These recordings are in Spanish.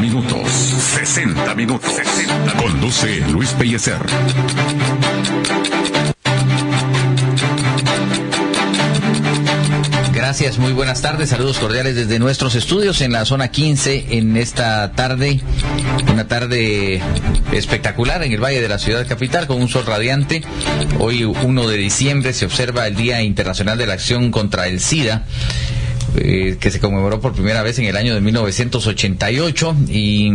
minutos. 60 minutos. Conduce Luis Pellecer. Gracias, muy buenas tardes, saludos cordiales desde nuestros estudios en la zona 15 en esta tarde, una tarde espectacular en el Valle de la Ciudad Capital con un sol radiante. Hoy 1 de diciembre se observa el Día Internacional de la Acción contra el SIDA, que se conmemoró por primera vez en el año de 1988 y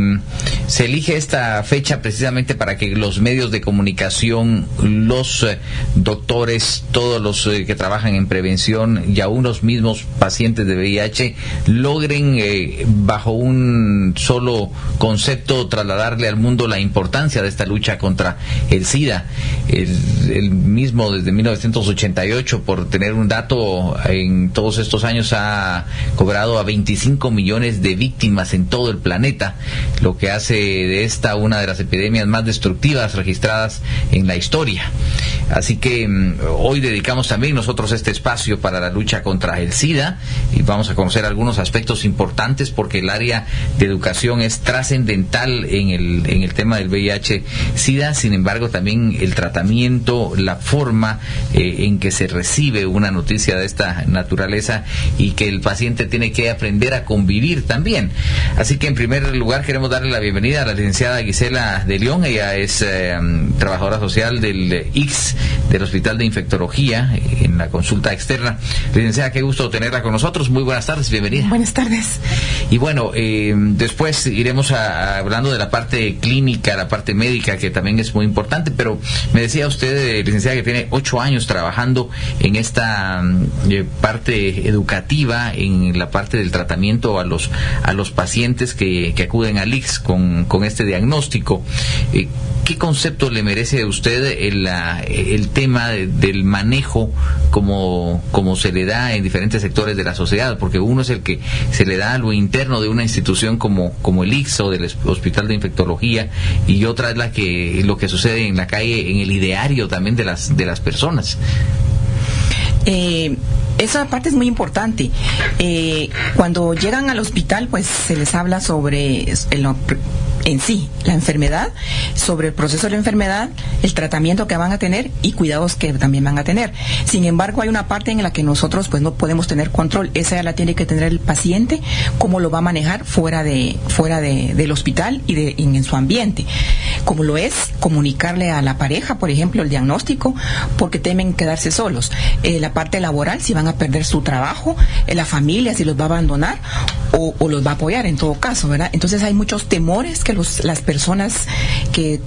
se elige esta fecha precisamente para que los medios de comunicación, los doctores, todos los que trabajan en prevención y aún los mismos pacientes de VIH logren bajo un solo concepto trasladarle al mundo la importancia de esta lucha contra el SIDA. El mismo desde 1988, por tener un dato, en todos estos años ha cobrado a 25 millones de víctimas en todo el planeta, lo que hace de esta una de las epidemias más destructivas registradas en la historia. Así que hoy dedicamos también nosotros este espacio para la lucha contra el SIDA y vamos a conocer algunos aspectos importantes porque el área de educación es trascendental en el tema del VIH-SIDA. Sin embargo, también el tratamiento, la forma en que se recibe una noticia de esta naturaleza y que el paciente tiene que aprender a convivir también. Así que en primer lugar queremos darle la bienvenida a la licenciada Gisela de León. Ella es trabajadora social del ICS, del Hospital de Infectología, en la consulta externa. Licenciada, qué gusto tenerla con nosotros. Muy buenas tardes, bienvenida. Buenas tardes. Y bueno, después iremos hablando de la parte clínica, la parte médica, que también es muy importante, pero me decía usted, licenciada, que tiene 8 años trabajando en esta parte educativa, en la parte del tratamiento a los pacientes que acuden al ICS con este diagnóstico. ¿Qué concepto le merece a usted el tema del manejo como se le da en diferentes sectores de la sociedad? Porque uno es el que se le da a lo interno de una institución como el ICS o del Hospital de Infectología, y otra es lo que sucede en la calle, en el ideario también de las personas. Esa parte es muy importante. Cuando llegan al hospital, pues se les habla sobre en sí la enfermedad, sobre el proceso de la enfermedad, el tratamiento que van a tener y cuidados que también van a tener. Sin embargo, hay una parte en la que nosotros pues no podemos tener control. Esa ya la tiene que tener el paciente, cómo lo va a manejar fuera del hospital y en su ambiente. Como lo es comunicarle a la pareja, por ejemplo, el diagnóstico, porque temen quedarse solos. La parte laboral, si van a perder su trabajo, la familia, si los va a abandonar o los va a apoyar en todo caso, ¿verdad? Entonces hay muchos temores que las personas que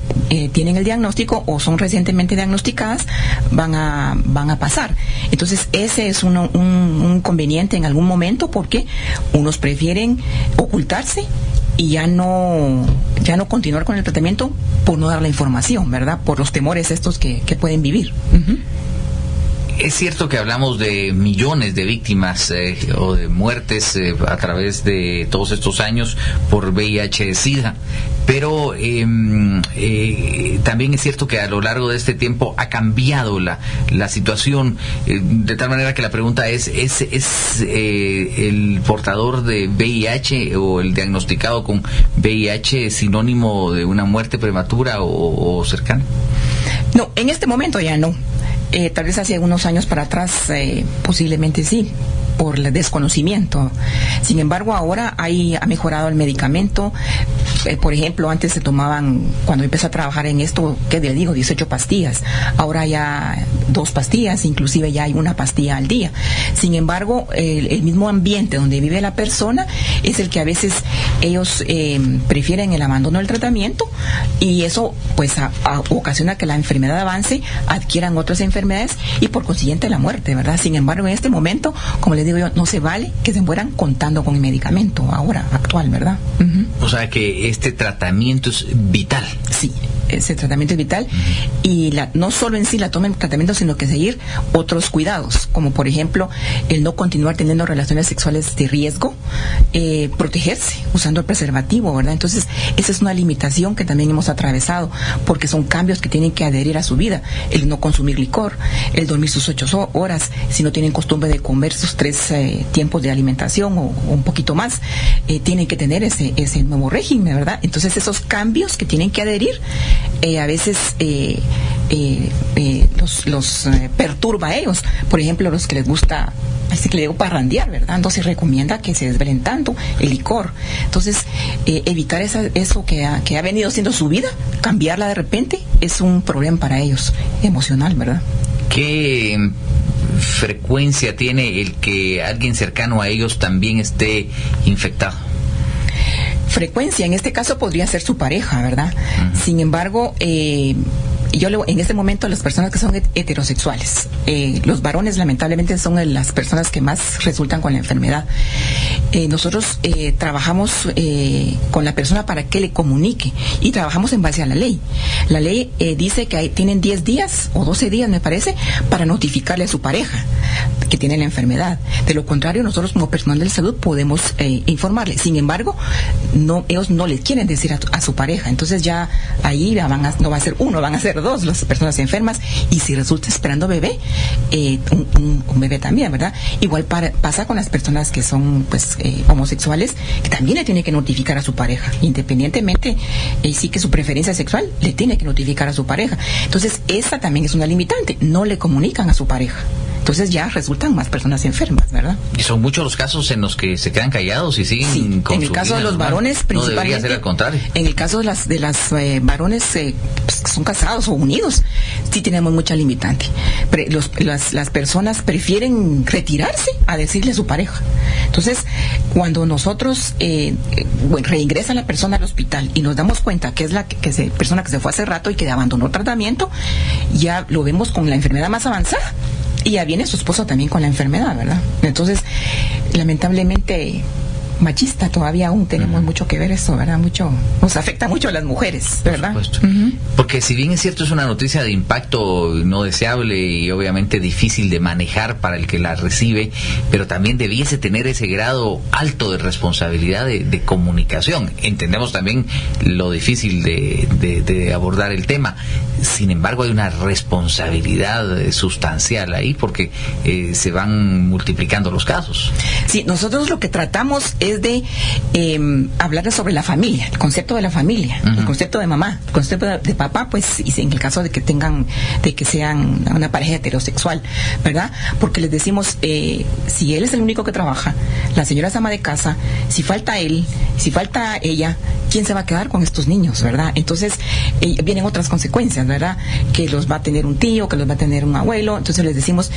tienen el diagnóstico o son recientemente diagnosticadas van a pasar. Entonces ese es un inconveniente en algún momento, porque unos prefieren ocultarse y ya no continuar con el tratamiento por no dar la información, ¿verdad? Por los temores estos que pueden vivir. Uh-huh. Es cierto que hablamos de millones de víctimas o de muertes a través de todos estos años por VIH-Sida, pero también es cierto que a lo largo de este tiempo ha cambiado la situación, de tal manera que la pregunta es el portador de VIH o el diagnosticado con VIH sinónimo de una muerte prematura o cercana. No, en este momento ya no. Tal vez hace unos años para atrás posiblemente sí, por el desconocimiento. Sin embargo, ahora ha mejorado el medicamento. Por ejemplo, antes se tomaban, cuando empecé a trabajar en esto, ¿qué les digo? 18 pastillas. Ahora ya 2 pastillas, inclusive ya hay 1 pastilla al día. Sin embargo, el mismo ambiente donde vive la persona es el que a veces ellos prefieren el abandono del tratamiento, y eso pues ocasiona que la enfermedad avance, adquieran otras enfermedades y por consiguiente la muerte, ¿verdad? Sin embargo, en este momento, como les digo yo, no se vale que se mueran contando con el medicamento ahora, actual, ¿verdad? Uh-huh. O sea que este tratamiento es vital. Sí, ese tratamiento es vital, y no solo en sí la toma del tratamiento, sino que seguir otros cuidados, como por ejemplo el no continuar teniendo relaciones sexuales de riesgo, protegerse usando el preservativo, ¿verdad? Entonces esa es una limitación que también hemos atravesado, porque son cambios que tienen que adherir a su vida: el no consumir licor, el dormir sus 8 horas, si no tienen costumbre de comer sus 3 tiempos de alimentación o un poquito más, tienen que tener ese nuevo régimen, ¿verdad? Entonces esos cambios que tienen que adherir a veces los perturba a ellos. Por ejemplo, los que les gusta, así que le digo, parrandear, ¿verdad? Entonces se recomienda que se desvelen tanto el licor. Entonces evitar eso que ha venido siendo su vida, cambiarla de repente, es un problema para ellos emocional, ¿verdad? ¿Qué frecuencia tiene el que alguien cercano a ellos también esté infectado? Frecuencia, en este caso podría ser su pareja, ¿verdad? Sin embargo, en este momento, las personas que son heterosexuales, los varones lamentablemente son las personas que más resultan con la enfermedad. Nosotros trabajamos con la persona para que le comunique, y trabajamos en base a la ley. La ley dice que tienen 10 días o 12 días, me parece, para notificarle a su pareja que tiene la enfermedad. De lo contrario, nosotros como personal de salud podemos informarle. Sin embargo, ellos no le quieren decir a su pareja. Entonces ya ahí no va a ser uno, van a ser 2 las personas enfermas, y si resulta esperando bebé, un bebé también, ¿verdad? Igual pasa con las personas que son homosexuales, que también le tiene que notificar a su pareja, independientemente sí que su preferencia sexual, le tiene que notificar a su pareja. Entonces esa también es una limitante, no le comunican a su pareja. Entonces ya resultan más personas enfermas, ¿verdad? Y son muchos los casos en los que se quedan callados y siguen con en el caso de los varones, principalmente. No debería ser al contrario. En el caso de las varones que son casados o unidos, sí tenemos mucha limitante. Las personas prefieren retirarse a decirle a su pareja. Entonces, cuando nosotros reingresan la persona al hospital y nos damos cuenta que es la persona que se fue hace rato y que abandonó el tratamiento, ya lo vemos con la enfermedad más avanzada. Y ya viene su esposo también con la enfermedad, ¿verdad? Entonces, lamentablemente, machista todavía aún tenemos mucho que ver eso, ¿verdad? Nos afecta mucho a las mujeres, ¿verdad? Por supuesto. Porque si bien es cierto, es una noticia de impacto no deseable y obviamente difícil de manejar para el que la recibe, pero también debiese tener ese grado alto de responsabilidad de comunicación. Entendemos también lo difícil de abordar el tema. Sin embargo, hay una responsabilidad sustancial ahí, porque se van multiplicando los casos. Sí, nosotros lo que tratamos es de hablar sobre la familia, el concepto de la familia, el concepto de mamá, el concepto de papá, pues, y en el caso de que sean una pareja heterosexual, ¿verdad? Porque les decimos, si él es el único que trabaja, la señora es ama de casa, si falta él, si falta ella, ¿quién se va a quedar con estos niños, verdad? Entonces vienen otras consecuencias, ¿verdad? Que los va a tener un tío, que los va a tener un abuelo. Entonces les decimos,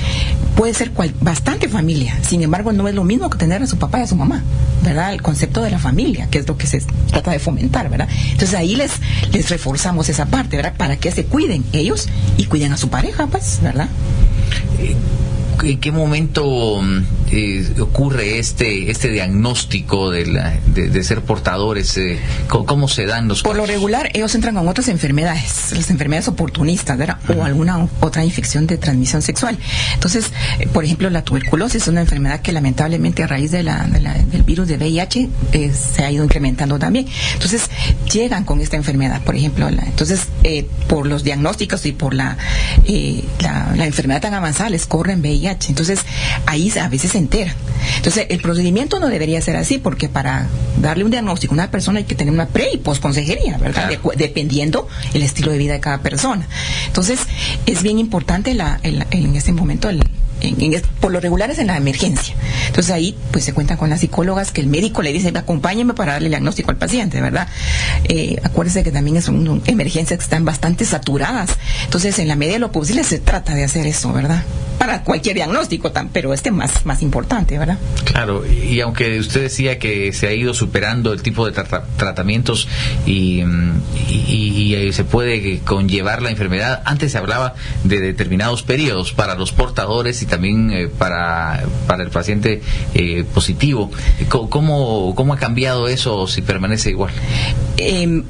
puede ser bastante familia, sin embargo no es lo mismo que tener a su papá y a su mamá, ¿verdad? El concepto de la familia, que es lo que se trata de fomentar, ¿verdad? Entonces ahí les reforzamos esa parte, ¿verdad? Para que se cuiden ellos y cuiden a su pareja, pues, ¿verdad? ¿En qué momento ocurre este diagnóstico de ser portadores? ¿Cómo se dan los casos? Por lo regular, ellos entran con otras enfermedades, las enfermedades oportunistas, ¿verdad? O alguna otra infección de transmisión sexual. Entonces, por ejemplo, la tuberculosis es una enfermedad que lamentablemente a raíz del virus de VIH se ha ido incrementando también. Entonces, llegan con esta enfermedad, por ejemplo. Entonces, por los diagnósticos y por la enfermedad tan avanzada, les corren VIH. Entonces ahí a veces se enteran. Entonces el procedimiento no debería ser así, porque para darle un diagnóstico a una persona hay que tener una pre y post consejería, ¿verdad? Claro. Dependiendo el estilo de vida de cada persona. Entonces es bien importante en ese momento por lo regular es en la emergencia. Entonces ahí pues se cuentan con las psicólogas, que el médico le dice, acompáñeme para darle el diagnóstico al paciente, ¿verdad? Acuérdense que también son emergencias que están bastante saturadas. Entonces en la medida de lo posible se trata de hacer eso, ¿verdad? Para cualquier diagnóstico, pero más importante, ¿verdad? Claro, y aunque usted decía que se ha ido superando el tipo de tratamientos y se puede conllevar la enfermedad, antes se hablaba de determinados periodos para los portadores y también para el paciente positivo. ¿Cómo ha cambiado eso, o si permanece igual?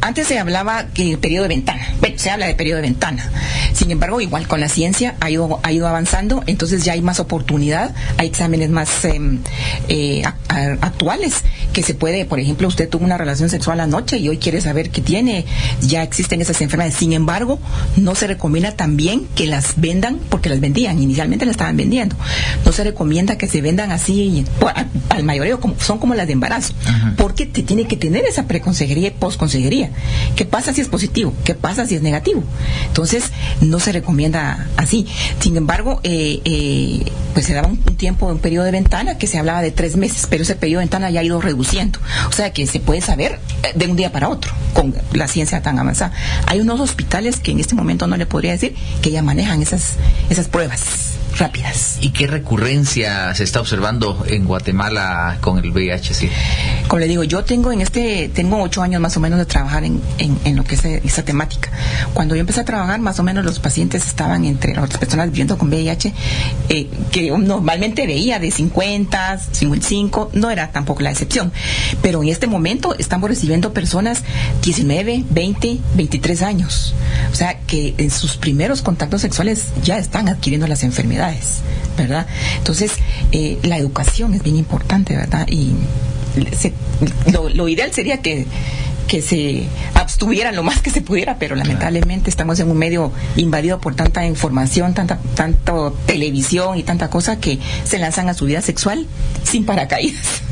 Antes se hablaba que periodo de ventana. Bueno, se habla de periodo de ventana. Sin embargo, igual con la ciencia ha ido avanzando, entonces ya hay más oportunidad, hay exámenes más actuales, que se puede, por ejemplo, usted tuvo una relación sexual anoche y hoy quiere saber qué tiene, ya existen esas enfermedades. Sin embargo, no se recomienda también que las vendan, porque las vendían, inicialmente las estaban vendiendo. No se recomienda que se vendan así al mayoreo, son como las de embarazo, porque te tiene que tener esa preconsejería y posconsejería. ¿Qué pasa si es positivo? ¿Qué pasa si es negativo? Entonces, no se recomienda así. Sin embargo, pues se daba un tiempo, un periodo de ventana que se hablaba de 3 meses, pero ese periodo de ventana ya ha ido reduciendo. O sea que se puede saber de un día para otro con la ciencia tan avanzada. Hay unos hospitales que en este momento no le podría decir que ya manejan esas pruebas rápidas. ¿Y qué recurrencia se está observando en Guatemala con el VIH? Sí. Como le digo, yo tengo 8 años más o menos de trabajar en lo que es esa temática. Cuando yo empecé a trabajar, más o menos los pacientes estaban entre las personas viviendo con VIH, que normalmente veía de 50, 55, no era tampoco la excepción. Pero en este momento estamos recibiendo personas 19, 20, 23 años. O sea, que en sus primeros contactos sexuales ya están adquiriendo las enfermedades, ¿verdad? Entonces, la educación es bien importante, ¿verdad? Y lo ideal sería que se abstuvieran lo más que se pudiera, pero lamentablemente estamos en un medio invadido por tanta información, tanto televisión y tanta cosa, que se lanzan a su vida sexual sin paracaídas.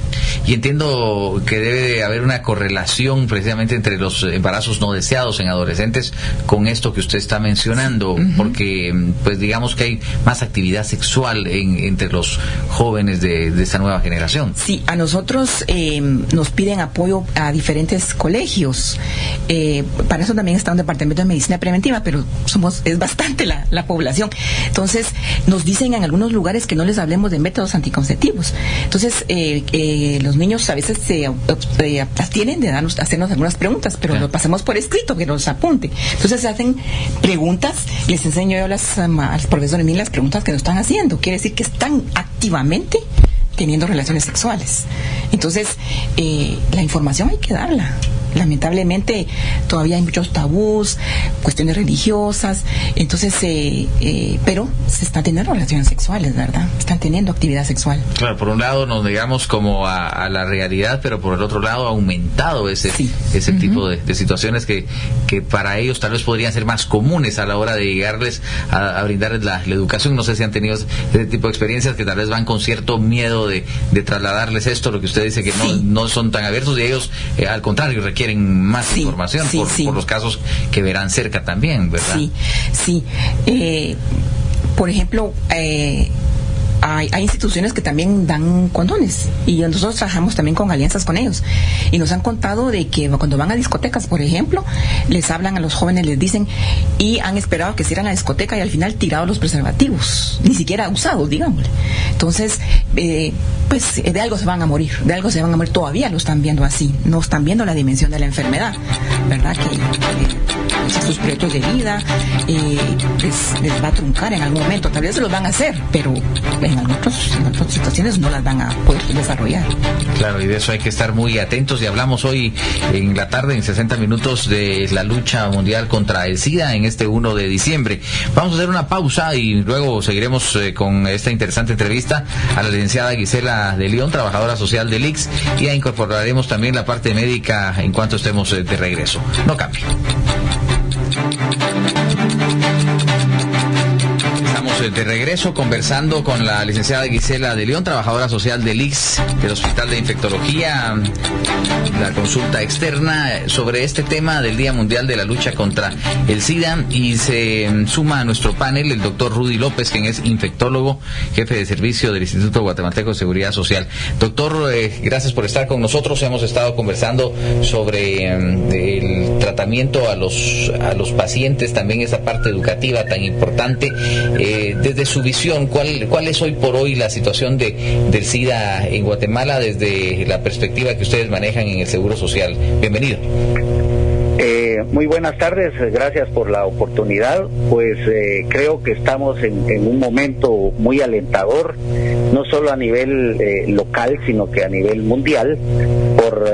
Y entiendo que debe de haber una correlación precisamente entre los embarazos no deseados en adolescentes con esto que usted está mencionando, porque pues digamos que hay más actividad sexual entre los jóvenes de esta nueva generación. Sí, a nosotros nos piden apoyo a diferentes colegios. Para eso también está un departamento de medicina preventiva, pero es bastante la población. Entonces nos dicen en algunos lugares que no les hablemos de métodos anticonceptivos. Entonces los niños a veces se abstienen de hacernos algunas preguntas, pero lo pasamos por escrito, que nos apunte. Entonces se hacen preguntas, les enseño yo a los profesores las preguntas que nos están haciendo. Quiere decir que están activamente teniendo relaciones sexuales. Entonces, la información hay que darla. Lamentablemente todavía hay muchos tabús, cuestiones religiosas, entonces pero se están teniendo relaciones sexuales, ¿verdad? Están teniendo actividad sexual. Claro, por un lado nos negamos como a la realidad, pero por el otro lado ha aumentado ese tipo de situaciones que para ellos tal vez podrían ser más comunes a la hora de llegarles a brindarles la educación. No sé si han tenido ese tipo de experiencias que tal vez van con cierto miedo de trasladarles esto, lo que usted dice, que no son tan abiertos, y ellos al contrario requieren más información por los casos que verán cerca también, ¿verdad? Sí. Por ejemplo, hay instituciones que también dan condones y nosotros trabajamos también con alianzas con ellos, y nos han contado de que cuando van a discotecas, por ejemplo, les hablan a los jóvenes, les dicen, y han esperado que cierren la discoteca y al final tirado los preservativos, ni siquiera usados, digámosle. Entonces, pues de algo se van a morir, todavía lo están viendo así, no están viendo la dimensión de la enfermedad, ¿verdad? Que sus proyectos de vida les va a truncar en algún momento. Tal vez se los van a hacer, pero en otras situaciones no las van a poder desarrollar. Claro, y de eso hay que estar muy atentos. Y hablamos hoy en la tarde, en 60 minutos, de la lucha mundial contra el SIDA en este 1 de diciembre. Vamos a hacer una pausa y luego seguiremos con esta interesante entrevista a la licenciada Gisela de León, trabajadora social del ICS, y incorporaremos también la parte médica en cuanto estemos de regreso. No cambie. De regreso conversando con la licenciada Gisela de León, trabajadora social del ICS, del Hospital de Infectología, la consulta externa sobre este tema del Día Mundial de la Lucha contra el SIDA, y se suma a nuestro panel el doctor Rudy López, quien es infectólogo, jefe de servicio del Instituto Guatemalteco de Seguridad Social. Doctor, gracias por estar con nosotros. Hemos estado conversando sobre el tratamiento a los pacientes, también esa parte educativa tan importante. Desde su visión, ¿cuál es hoy por hoy la situación del SIDA en Guatemala desde la perspectiva que ustedes manejan en el Seguro Social? Bienvenido. Muy buenas tardes, gracias por la oportunidad. Pues creo que estamos en un momento muy alentador, no solo a nivel local, sino que a nivel mundial, por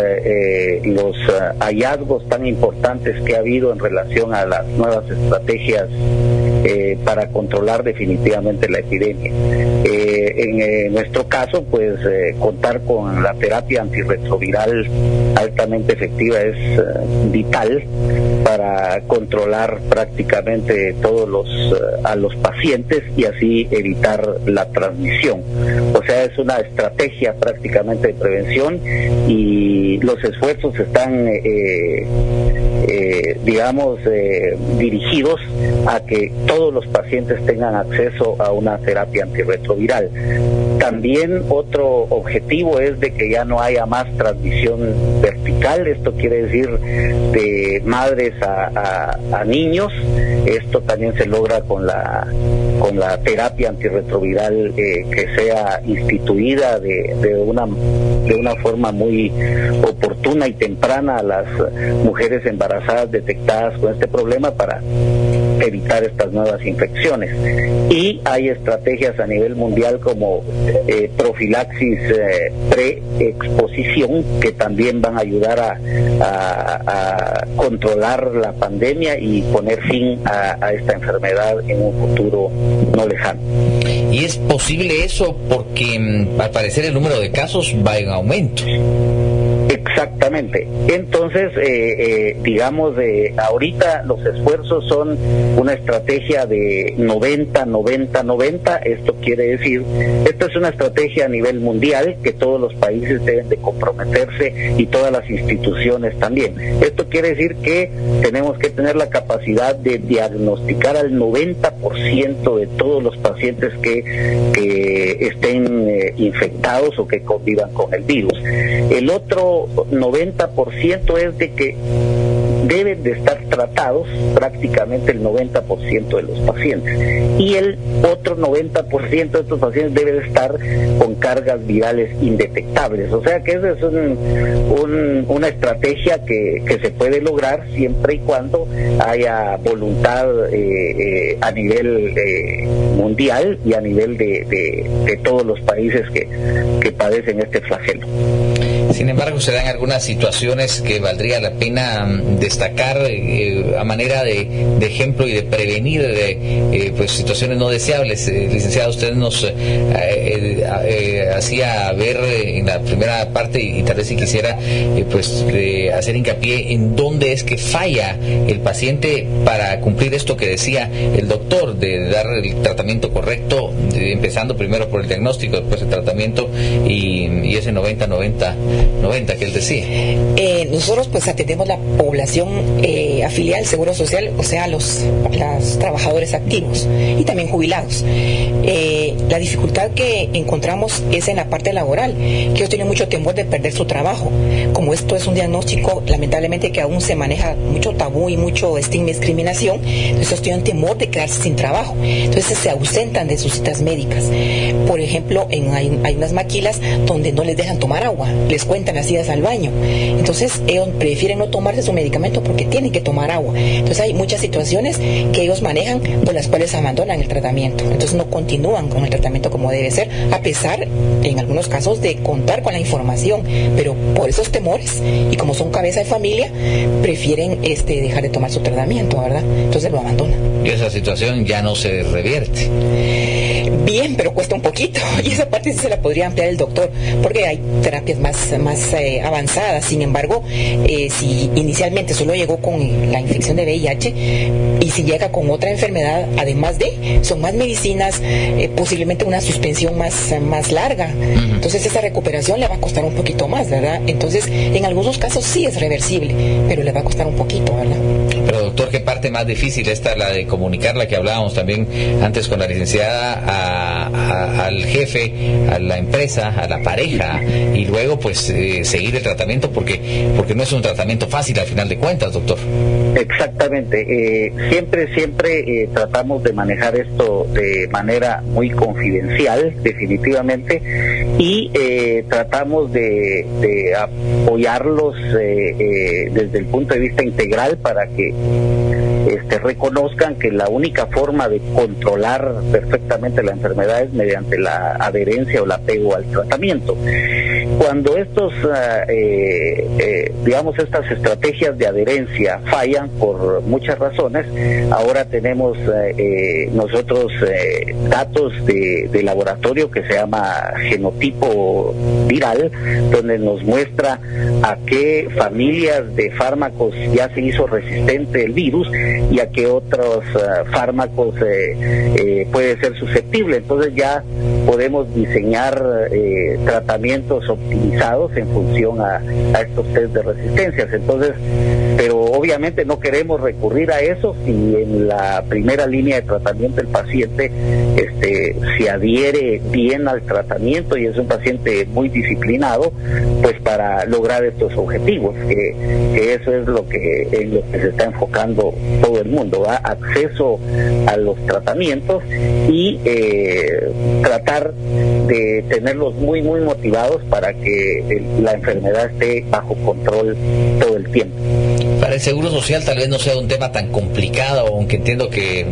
los hallazgos tan importantes que ha habido en relación a las nuevas estrategias para controlar definitivamente la epidemia. En nuestro caso, pues contar con la terapia antirretroviral altamente efectiva es vital para controlar prácticamente a los pacientes y así evitar la transmisión. O sea, es una estrategia prácticamente de prevención y los esfuerzos están dirigidos a que todos los pacientes tengan acceso a una terapia antirretroviral. También otro objetivo es de que ya no haya más transmisión vertical, esto quiere decir de madres a niños. Esto también se logra con la terapia antirretroviral que sea instituida de una forma muy oportuna y temprana a las mujeres embarazadas detectadas con este problema para evitar estas nuevas infecciones. Y hay estrategias a nivel mundial como profilaxis pre-exposición, que también van a ayudar a controlar la pandemia y poner fin a esta enfermedad en un futuro no lejano. ¿Y es posible eso? Porque al parecer el número de casos va en aumento. Exactamente. Entonces, ahorita los esfuerzos son una estrategia de 90-90-90. Esto quiere decir, esto es una estrategia a nivel mundial que todos los países deben de comprometerse y todas las instituciones también. Esto quiere decir que tenemos que tener la capacidad de diagnosticar al 90% de todos los pacientes que estén infectados o que convivan con el virus. El otro 90% es de que deben de estar tratados prácticamente el 90% de los pacientes, y el otro 90% de estos pacientes deben de estar con cargas virales indetectables. O sea que esa es una estrategia que se puede lograr siempre y cuando haya voluntad a nivel mundial y a nivel de todos los países que padecen este flagelo. Sin embargo, se dan algunas situaciones que valdría la pena destacar a manera de ejemplo y de prevenir pues situaciones no deseables. Licenciado, usted nos hacía ver en la primera parte, y tal vez si quisiera hacer hincapié en dónde es que falla el paciente para cumplir esto que decía el doctor, de dar el tratamiento correcto, empezando primero por el diagnóstico, después el tratamiento y ese 90 que él decía. Nosotros pues atendemos la población afiliada al Seguro Social, o sea, los trabajadores activos y también jubilados. La dificultad que encontramos es en la parte laboral, que ellos tienen mucho temor de perder su trabajo. Como esto es un diagnóstico, lamentablemente, que aún se maneja mucho tabú y mucho estigma y discriminación, entonces ellos tienen temor de quedarse sin trabajo. Entonces se ausentan de sus citas médicas. Por ejemplo, hay unas maquilas donde no les dejan tomar agua, les cuentan las idas al baño. Entonces ellos prefieren no tomarse su medicamento porque tienen que tomar agua. Entonces hay muchas situaciones que ellos manejan por las cuales abandonan el tratamiento. Entonces no continúan con el tratamiento como debe ser, a pesar, en algunos casos, de contar con la información, pero por esos temores, y como son cabeza de familia, prefieren dejar de tomar su tratamiento, ¿verdad? Entonces lo abandonan. Y esa situación ya no se revierte. Bien, pero cuesta un poquito, y esa parte sí se la podría ampliar el doctor, porque hay terapias más avanzadas. Sin embargo, si inicialmente solo llegó con la infección de VIH, y si llega con otra enfermedad, además son más medicinas, posiblemente una suspensión más larga. Entonces esa recuperación le va a costar un poquito más, ¿verdad? Entonces, en algunos casos sí es reversible, pero le va a costar un poquito, ¿verdad? Pero doctor, ¿qué parte más difícil? Esta, la de comunicar, la que hablábamos también antes con la licenciada, al jefe, a la empresa, a la pareja, y luego pues seguir el tratamiento, porque no es un tratamiento fácil al final de cuentas, doctor. Exactamente. Siempre tratamos de manejar esto de manera muy confidencial, definitivamente, y tratamos de apoyarlos desde el punto de vista integral para que reconozcan que la única forma de controlar perfectamente la enfermedad es mediante la adherencia o el apego al tratamiento. Cuando estas estrategias de adherencia fallan por muchas razones, ahora tenemos nosotros datos de laboratorio que se llama genotipo viral, donde nos muestra a qué familias de fármacos ya se hizo resistente el virus y a qué otros fármacos puede ser susceptible. Entonces ya podemos diseñar tratamientos optimizados en función a estos test de resistencias. Entonces, pero obviamente no queremos recurrir a eso si en la primera línea de tratamiento el paciente se adhiere bien al tratamiento y es un paciente muy disciplinado, pues para lograr estos objetivos, que eso es en lo que se está enfocando todo el mundo, ¿va? Acceso a los tratamientos y tratar de tenerlos muy motivados para que la enfermedad esté bajo control todo el tiempo. Para el Seguro Social tal vez no sea un tema tan complicado, aunque entiendo que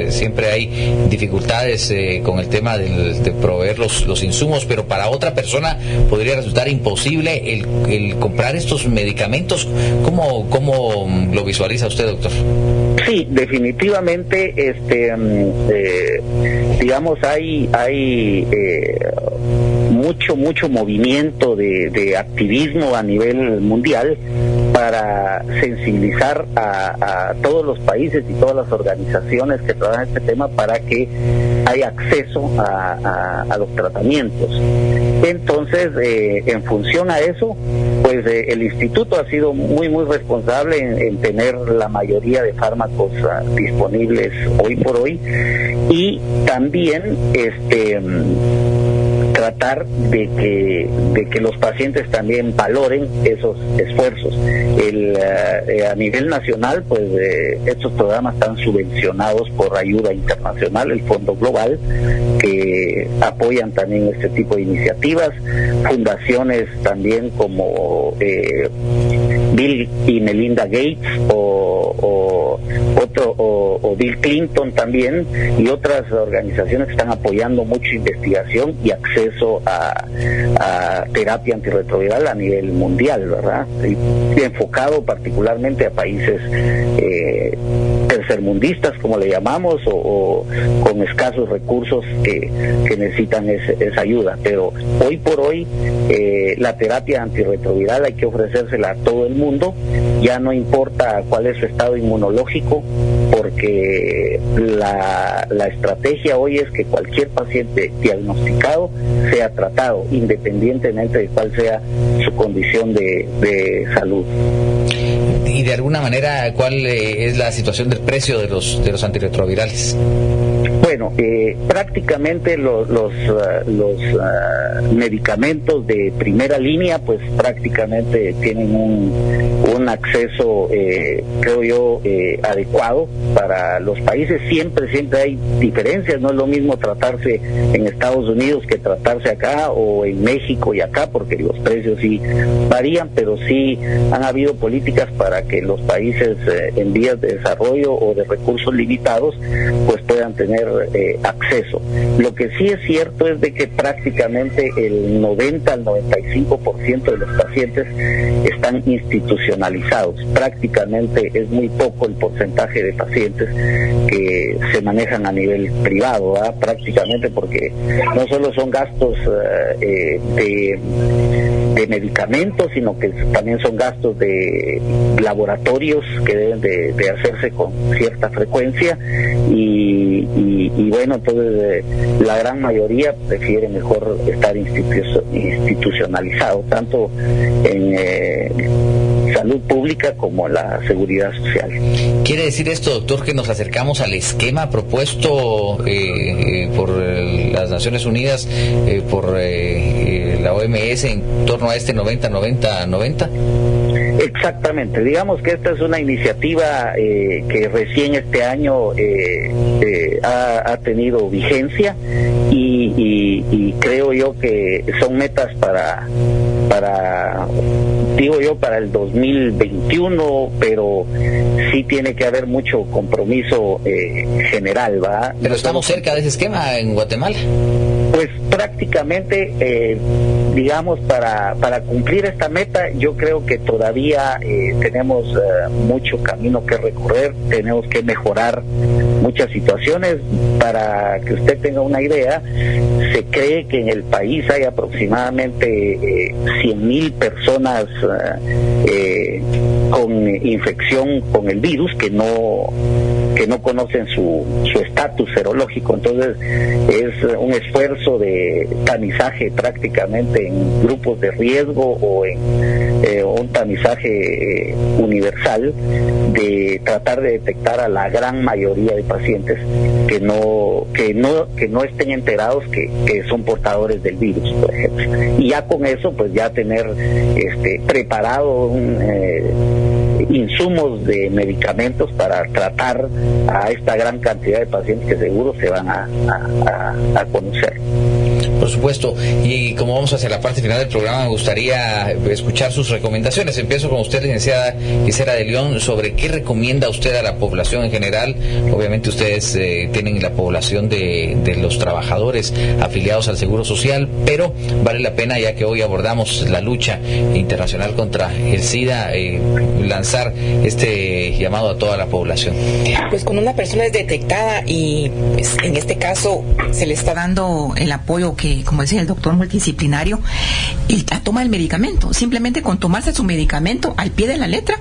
siempre hay dificultades con el tema de proveer los insumos, pero para otra persona podría resultar imposible el comprar estos medicamentos. ¿Cómo lo visualiza usted, doctor? Sí, definitivamente, hay mucho movimiento de activismo a nivel mundial para sensibilizar a todos los países y todas las organizaciones que trabajan este tema para que haya acceso a los tratamientos. Entonces, en función a eso, pues el instituto ha sido muy responsable en tener la mayoría de fármacos disponibles hoy por hoy, y también tratar de que los pacientes también valoren esos esfuerzos. A nivel nacional, pues estos programas están subvencionados por ayuda internacional, el Fondo Global, que apoyan también este tipo de iniciativas, fundaciones también como Bill y Melinda Gates o Bill Clinton también, y otras organizaciones que están apoyando mucho investigación y acceso a terapia antirretroviral a nivel mundial, ¿verdad? Y enfocado particularmente a países tercermundistas, como le llamamos, o con escasos recursos que necesitan esa ayuda. Pero hoy por hoy la terapia antirretroviral hay que ofrecérsela a todo el mundo, ya no importa cuál es su estado inmunológico, porque la estrategia hoy es que cualquier paciente diagnosticado sea tratado, independientemente de cuál sea su condición de salud. Y de alguna manera, ¿cuál es la situación del precio de los antirretrovirales? Bueno, prácticamente los medicamentos de primera línea, pues prácticamente tienen un acceso, creo yo, adecuado para los países. Siempre hay diferencias, no es lo mismo tratarse en Estados Unidos que tratarse acá, o en México y acá, porque los precios sí varían, pero sí han habido políticas para que los países en vías de desarrollo o de recursos limitados pues puedan tener acceso. Lo que sí es cierto es de que prácticamente el 90 al 95% de los pacientes están institucionalizados. Prácticamente es muy poco el porcentaje de pacientes que se manejan a nivel privado, ¿verdad? Prácticamente, porque no solo son gastos de medicamentos, sino que también son gastos de laboratorios que deben de hacerse con cierta frecuencia, y bueno, entonces la gran mayoría prefiere mejor estar institucionalizado, tanto en salud pública como la seguridad social. ¿Quiere decir esto, doctor, que nos acercamos al esquema propuesto por las Naciones Unidas, por la OMS en torno a este 90-90-90? Exactamente, digamos que esta es una iniciativa que recién este año ha tenido vigencia y creo yo que son metas para el 2021, pero sí tiene que haber mucho compromiso general, ¿va? Pero estamos cerca de ese esquema en Guatemala. Pues prácticamente, digamos, para cumplir esta meta, yo creo que todavía tenemos mucho camino que recorrer, tenemos que mejorar muchas situaciones. Para que usted tenga una idea, se cree que en el país hay aproximadamente 100,000 personas con infección con el virus que no conocen su estatus serológico. Entonces es un esfuerzo de tamizaje prácticamente en grupos de riesgo o en un tamizaje universal, de tratar de detectar a la gran mayoría de pacientes que no estén enterados que son portadores del virus, por ejemplo, y ya con eso pues ya tener preparado insumos de medicamentos para tratar a esta gran cantidad de pacientes que seguro se van a conocer. Por supuesto, y como vamos hacia la parte final del programa, me gustaría escuchar sus recomendaciones. Empiezo con usted, licenciada Gisela de León, sobre qué recomienda usted a la población en general. Obviamente ustedes tienen la población de los trabajadores afiliados al Seguro Social, pero vale la pena, ya que hoy abordamos la lucha internacional contra el SIDA, lanzar este llamado a toda la población. Pues cuando una persona es detectada y pues, en este caso se le está dando el apoyo que, como decía el doctor, multidisciplinario, y la toma del medicamento, simplemente con tomarse su medicamento al pie de la letra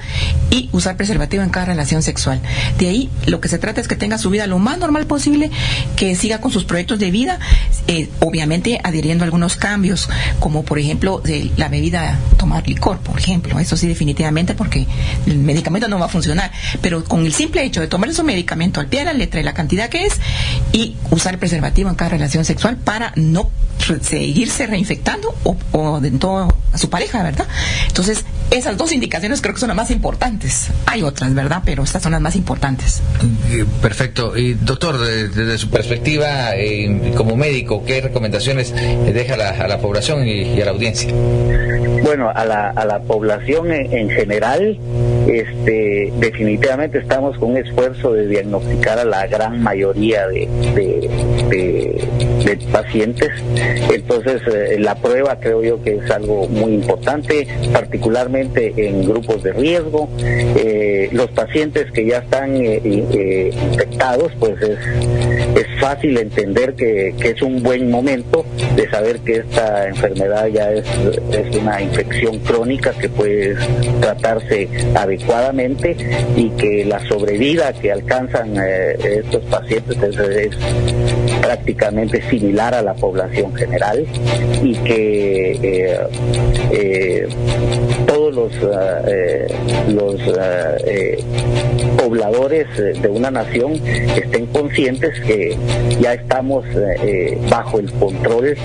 y usar preservativo en cada relación sexual. De ahí lo que se trata es que tenga su vida lo más normal posible, que siga con sus proyectos de vida, obviamente adhiriendo a algunos cambios, como por ejemplo la bebida, tomar licor, por ejemplo, eso sí definitivamente, porque el medicamento no va a funcionar, pero con el simple hecho de tomar su medicamento al pie de la letra y la cantidad que es, y usar el preservativo en cada relación sexual para no seguirse reinfectando o de todo a su pareja, ¿verdad? Entonces, esas dos indicaciones creo que son las más importantes. Hay otras, ¿verdad? Pero estas son las más importantes. Perfecto. Y doctor, desde su perspectiva como médico, ¿qué recomendaciones deja a la población y a la audiencia? Bueno, a la población en general, definitivamente estamos con un esfuerzo de diagnosticar a la gran mayoría de pacientes. Entonces, la prueba creo yo que es algo muy importante, particularmente en grupos de riesgo. Los pacientes que ya están infectados, pues es fácil entender que es un buen momento de saber que esta enfermedad ya es una infección crónica que puede tratarse adecuadamente, y que la sobrevida que alcanzan estos pacientes es prácticamente similar a la población general, y que todos los pobladores de una nación estén conscientes que ya estamos bajo el control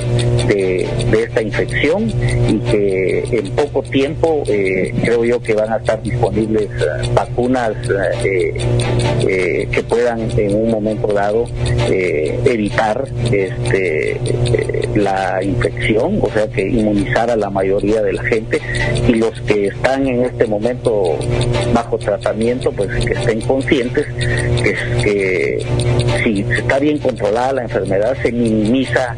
de esta infección, y que en poco tiempo creo yo que van a estar disponibles vacunas que puedan en un momento dado evitar la infección, o sea, que inmunizar a la mayoría de la gente, y los que están en este momento bajo tratamiento, pues que estén conscientes que si está bien controlada la enfermedad, se minimiza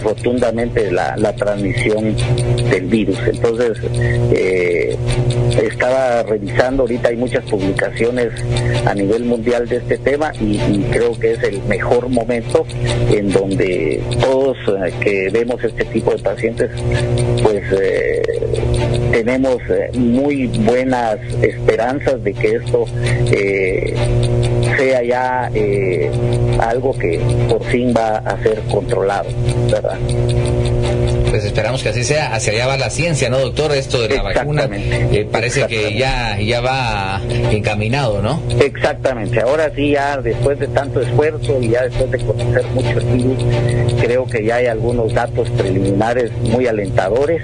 rotundamente la transmisión del virus. Entonces, estaba revisando, ahorita hay muchas publicaciones a nivel mundial de este tema, y creo que es el mejor momento en donde todos que vemos este tipo de pacientes, pues tenemos muy buenas esperanzas de que esto sea ya algo que por fin va a ser controlado, ¿verdad? Pues esperamos que así sea. Hacia allá va la ciencia, ¿no, doctor? Esto de la vacuna parece que ya va encaminado, ¿no? Exactamente. Ahora sí, ya después de tanto esfuerzo y ya después de conocer mucho el virus, creo que ya hay algunos datos preliminares muy alentadores,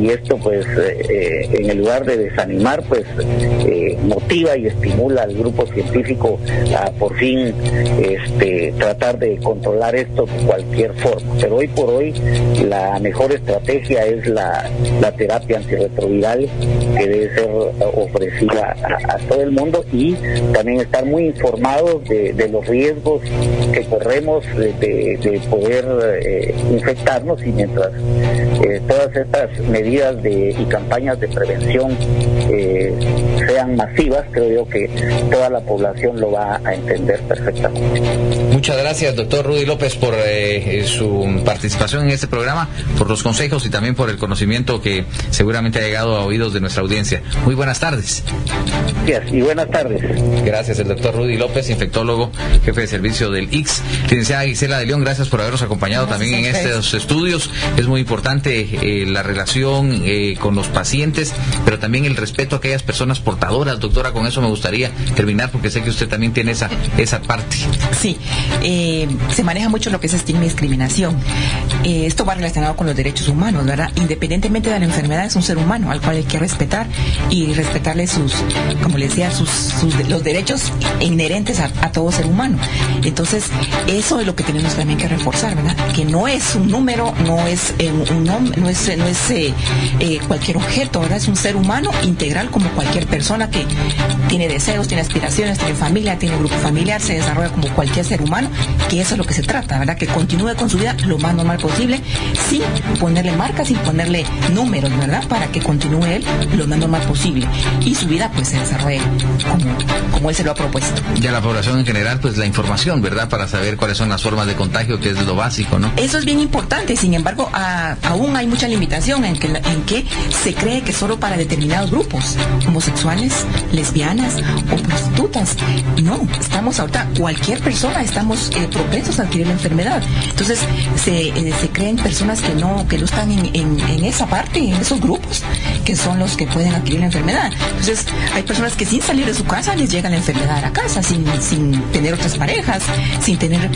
y esto pues en el lugar de desanimar, pues motiva y estimula al grupo científico a por fin tratar de controlar esto de cualquier forma. Pero hoy por hoy la mejor estrategia es la terapia antirretroviral, que debe ser ofrecida a todo el mundo, y también estar muy informados de los riesgos que corremos de poder infectarnos, y mientras todas estas medidas y campañas de prevención sean masivas, creo yo que toda la población lo va a entender perfectamente. Muchas gracias, doctor Rudy López, por su participación en este programa, por los consejos y también por el conocimiento que seguramente ha llegado a oídos de nuestra audiencia. Muy buenas tardes. Gracias, y buenas tardes. Gracias, el doctor Rudy López, infectólogo, jefe de servicio del ICS. Licenciada Gisela de León, gracias por habernos acompañado también en estos estudios. Es muy importante la relación con los pacientes, pero también el respeto a aquellas personas portadoras. Doctora, con eso me gustaría terminar, porque sé que usted también tiene esa parte. Sí, se maneja mucho lo que es estigma y discriminación. Esto va relacionado con los derechos humanos, ¿verdad? Independientemente de la enfermedad, es un ser humano al cual hay que respetar, y respetarle como le decía, los derechos inherentes a todo ser humano. Entonces, eso es lo que tenemos también que reforzar, ¿verdad? Que no es un número, no es cualquier objeto, ¿verdad? Es un ser humano integral como cualquier persona que tiene deseos, tiene aspiraciones, tiene familia, tiene grupo familiar, se desarrolla como cualquier ser humano, que eso es lo que se trata, ¿verdad? Que continúe con su vida lo más normal posible, sin ponerle marcas, sin ponerle números, ¿verdad? Para que continúe él lo más normal posible y su vida pues se desarrolle como él se lo ha propuesto. Y a la población en general, pues la información, ¿verdad? Para saber cuáles son las formas de contagio, que es lo básico, ¿no? Eso es bien importante. Sin embargo, aún hay mucha limitación en que se cree que solo para determinados grupos, homosexuales, lesbianas o prostitutas. No, estamos ahorita, cualquier persona estamos propensos a adquirir la enfermedad. Entonces, se creen personas que no están en esa parte, en esos grupos, que son los que pueden adquirir la enfermedad. Entonces, hay personas que sin salir de su casa les llega la enfermedad a la casa, sin tener otras parejas, sin tener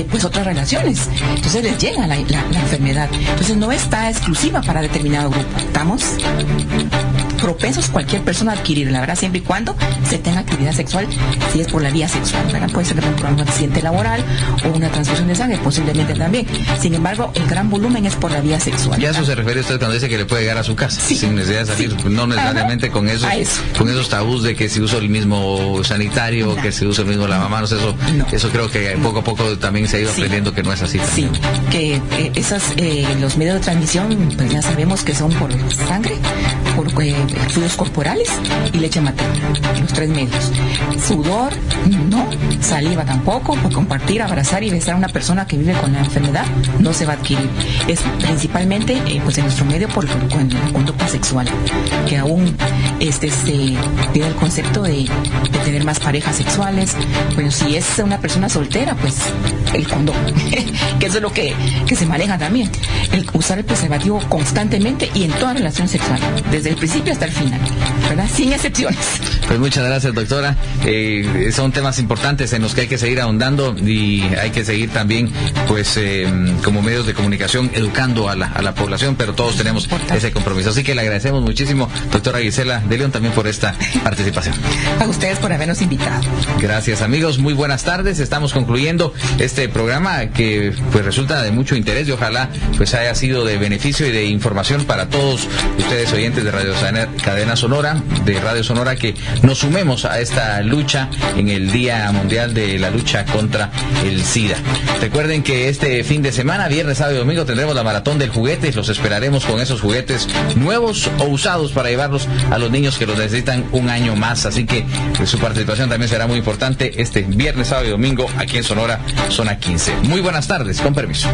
pues otras relaciones. Entonces les llega la enfermedad. Entonces no está exclusiva para determinado grupo. Estamos propensos cualquier persona a adquirirla, ¿verdad? Siempre y cuando se tenga actividad sexual, si es por la vía sexual, ¿verdad? Puede ser por un accidente laboral o una transfusión de sangre, posiblemente también. Sin embargo, el gran volumen es por la vía sexual. ¿Y a eso se refiere usted cuando dice que le puede llegar a su casa? Sí. Sin necesidad de salir, sí. No necesariamente con esos tabús de que si uso el mismo sanitario, que si uso el mismo lavamanos, eso creo que poco a poco también se ha ido aprendiendo que no es así. Sí, que los medios de transmisión, pues ya sabemos que son por sangre, por fluidos corporales y leche materna, los 3 medios. Sudor, no. Saliva tampoco. Por compartir, abrazar y besar a una persona que vive con la enfermedad no se va a adquirir. Es principalmente pues en nuestro medio por la conducta sexual, que aún se tiene el concepto de tener más parejas sexuales. Bueno, si es una persona soltera, pues el condón, que eso es lo que se maneja también, el usar el preservativo constantemente y en toda relación sexual, desde el principio hasta el final, ¿verdad? Sin excepciones. Pues muchas gracias, doctora. Son temas importantes en los que hay que seguir ahondando, y hay que seguir también, pues, como medios de comunicación, educando a la población, pero todos tenemos ese compromiso. Así que le agradecemos muchísimo, doctora Gisela de León, también por esta participación. A ustedes por habernos invitado. Gracias, amigos. Muy buenas tardes. Estamos concluyendo este programa que pues resulta de mucho interés, y ojalá pues haya sido de beneficio y de información para todos ustedes, oyentes de Radio Cadena Sonora, de Radio Sonora, que nos sumemos a esta lucha en el Día Mundial de la Lucha contra el SIDA. Recuerden que este fin de semana, viernes, sábado y domingo, tendremos la maratón del juguete. Los esperaremos con esos juguetes nuevos o usados para llevarlos a los niños que los necesitan un año más. Así que pues, su participación también será muy importante este viernes, sábado y domingo aquí en Sonora, Zona 15. Muy buenas tardes, con permiso.